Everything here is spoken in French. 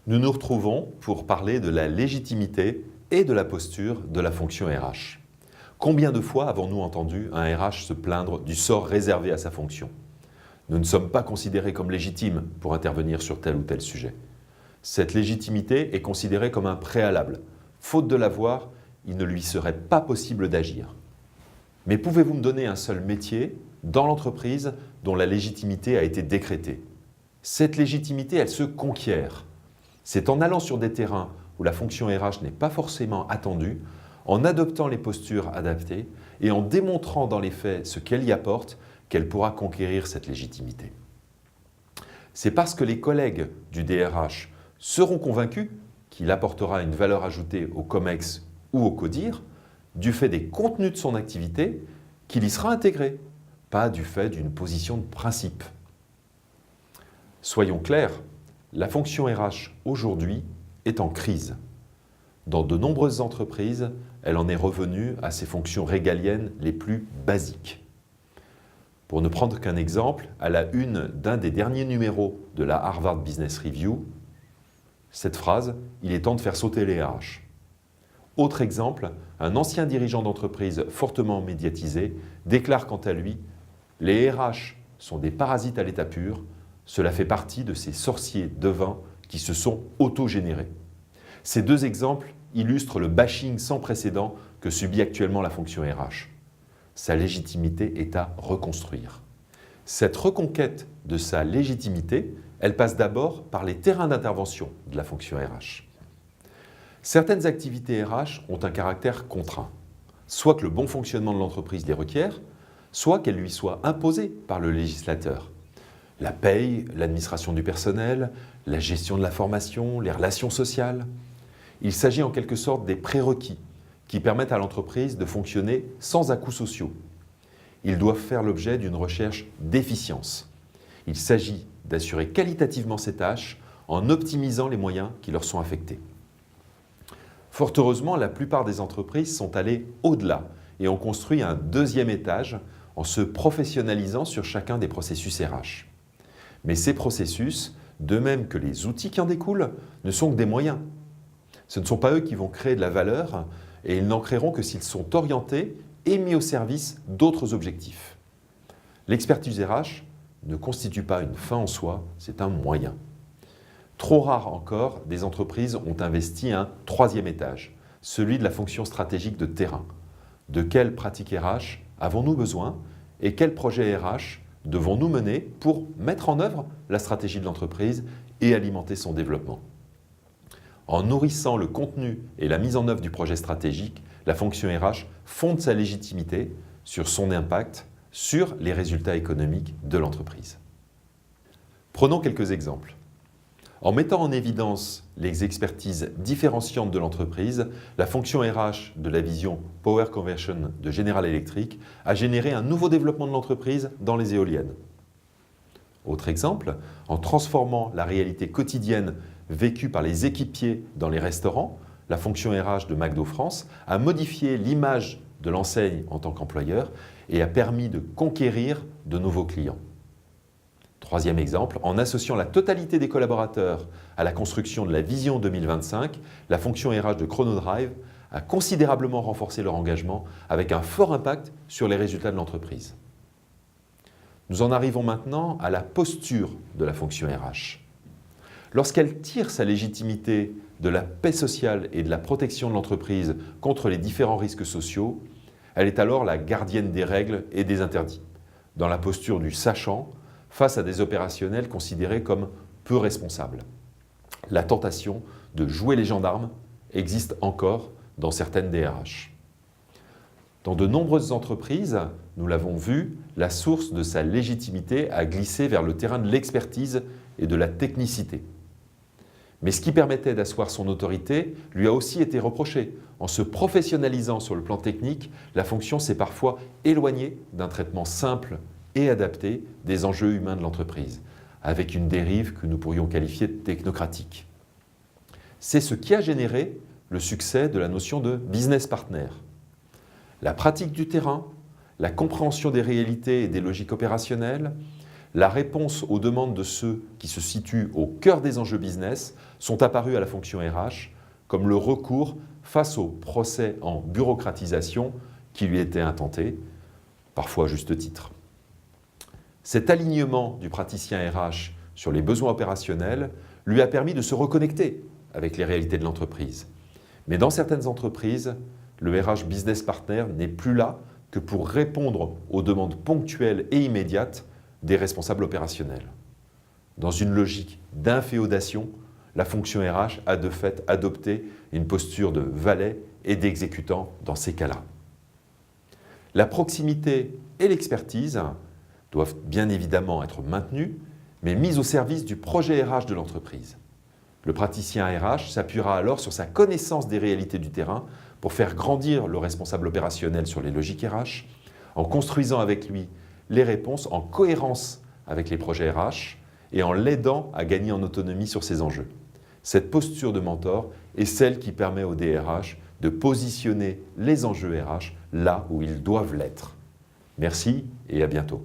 Nous nous retrouvons pour parler de la légitimité et de la posture de la fonction RH. Combien de fois avons-nous entendu un RH se plaindre du sort réservé à sa fonction? Nous ne sommes pas considérés comme légitimes pour intervenir sur tel ou tel sujet. Cette légitimité est considérée comme un préalable. Faute de l'avoir, il ne lui serait pas possible d'agir. Mais pouvez-vous me donner un seul métier dans l'entreprise dont la légitimité a été décrétée? Cette légitimité, elle se conquiert. C'est en allant sur des terrains où la fonction RH n'est pas forcément attendue, en adoptant les postures adaptées et en démontrant dans les faits ce qu'elle y apporte, qu'elle pourra conquérir cette légitimité. C'est parce que les collègues du DRH seront convaincus qu'il apportera une valeur ajoutée au COMEX ou au CODIR, du fait des contenus de son activité, qu'il y sera intégré, pas du fait d'une position de principe. Soyons clairs, la fonction RH aujourd'hui est en crise. Dans de nombreuses entreprises, elle en est revenue à ses fonctions régaliennes les plus basiques. Pour ne prendre qu'un exemple, à la une d'un des derniers numéros de la Harvard Business Review, cette phrase « Il est temps de faire sauter les RH ». Autre exemple, un ancien dirigeant d'entreprise fortement médiatisé déclare quant à lui « Les RH sont des parasites à l'état pur, cela fait partie de ces sorciers devins qui se sont autogénérés ». Ces deux exemples illustrent le bashing sans précédent que subit actuellement la fonction RH. Sa légitimité est à reconstruire. Cette reconquête de sa légitimité, elle passe d'abord par les terrains d'intervention de la fonction RH. Certaines activités RH ont un caractère contraint, soit que le bon fonctionnement de l'entreprise les requiert, soit qu'elles lui soient imposées par le législateur. La paye, l'administration du personnel, la gestion de la formation, les relations sociales. Il s'agit en quelque sorte des prérequis qui permettent à l'entreprise de fonctionner sans à-coups sociaux. Ils doivent faire l'objet d'une recherche d'efficience. Il s'agit d'assurer qualitativement ces tâches en optimisant les moyens qui leur sont affectés. Fort heureusement, la plupart des entreprises sont allées au-delà et ont construit un deuxième étage en se professionnalisant sur chacun des processus RH. Mais ces processus, de même que les outils qui en découlent, ne sont que des moyens. Ce ne sont pas eux qui vont créer de la valeur et ils n'en créeront que s'ils sont orientés et mis au service d'autres objectifs. L'expertise RH ne constitue pas une fin en soi, c'est un moyen. Trop rare encore, des entreprises ont investi un troisième étage, celui de la fonction stratégique de terrain. De quelles pratiques RH avons-nous besoin et quels projets RH devons-nous mener pour mettre en œuvre la stratégie de l'entreprise et alimenter son développement? En nourrissant le contenu et la mise en œuvre du projet stratégique, la fonction RH fonde sa légitimité sur son impact sur les résultats économiques de l'entreprise. Prenons quelques exemples. En mettant en évidence les expertises différenciantes de l'entreprise, la fonction RH de la vision Power Conversion de General Electric a généré un nouveau développement de l'entreprise dans les éoliennes. Autre exemple, en transformant la réalité quotidienne vécue par les équipiers dans les restaurants, la fonction RH de McDo France a modifié l'image de l'enseigne en tant qu'employeur et a permis de conquérir de nouveaux clients. Troisième exemple, en associant la totalité des collaborateurs à la construction de la vision 2025, la fonction RH de Chronodrive a considérablement renforcé leur engagement avec un fort impact sur les résultats de l'entreprise. Nous en arrivons maintenant à la posture de la fonction RH. Lorsqu'elle tire sa légitimité de la paix sociale et de la protection de l'entreprise contre les différents risques sociaux, elle est alors la gardienne des règles et des interdits, dans la posture du sachant face à des opérationnels considérés comme peu responsables. La tentation de jouer les gendarmes existe encore dans certaines DRH. Dans de nombreuses entreprises, nous l'avons vu, la source de sa légitimité a glissé vers le terrain de l'expertise et de la technicité. Mais ce qui permettait d'asseoir son autorité lui a aussi été reproché. En se professionnalisant sur le plan technique, la fonction s'est parfois éloignée d'un traitement simple et adapté des enjeux humains de l'entreprise, avec une dérive que nous pourrions qualifier de technocratique. C'est ce qui a généré le succès de la notion de business partner. La pratique du terrain, la compréhension des réalités et des logiques opérationnelles, la réponse aux demandes de ceux qui se situent au cœur des enjeux business sont apparus à la fonction RH comme le recours face au procès en bureaucratisation qui lui était intenté, parfois à juste titre. Cet alignement du praticien RH sur les besoins opérationnels lui a permis de se reconnecter avec les réalités de l'entreprise. Mais dans certaines entreprises, le RH Business Partner n'est plus là que pour répondre aux demandes ponctuelles et immédiates des responsables opérationnels. Dans une logique d'inféodation, la fonction RH a de fait adopté une posture de valet et d'exécutant dans ces cas-là. La proximité et l'expertise doivent bien évidemment être maintenues, mais mises au service du projet RH de l'entreprise. Le praticien RH s'appuiera alors sur sa connaissance des réalités du terrain pour faire grandir le responsable opérationnel sur les logiques RH, en construisant avec lui les réponses en cohérence avec les projets RH et en l'aidant à gagner en autonomie sur ces enjeux. Cette posture de mentor est celle qui permet au DRH de positionner les enjeux RH là où ils doivent l'être. Merci et à bientôt.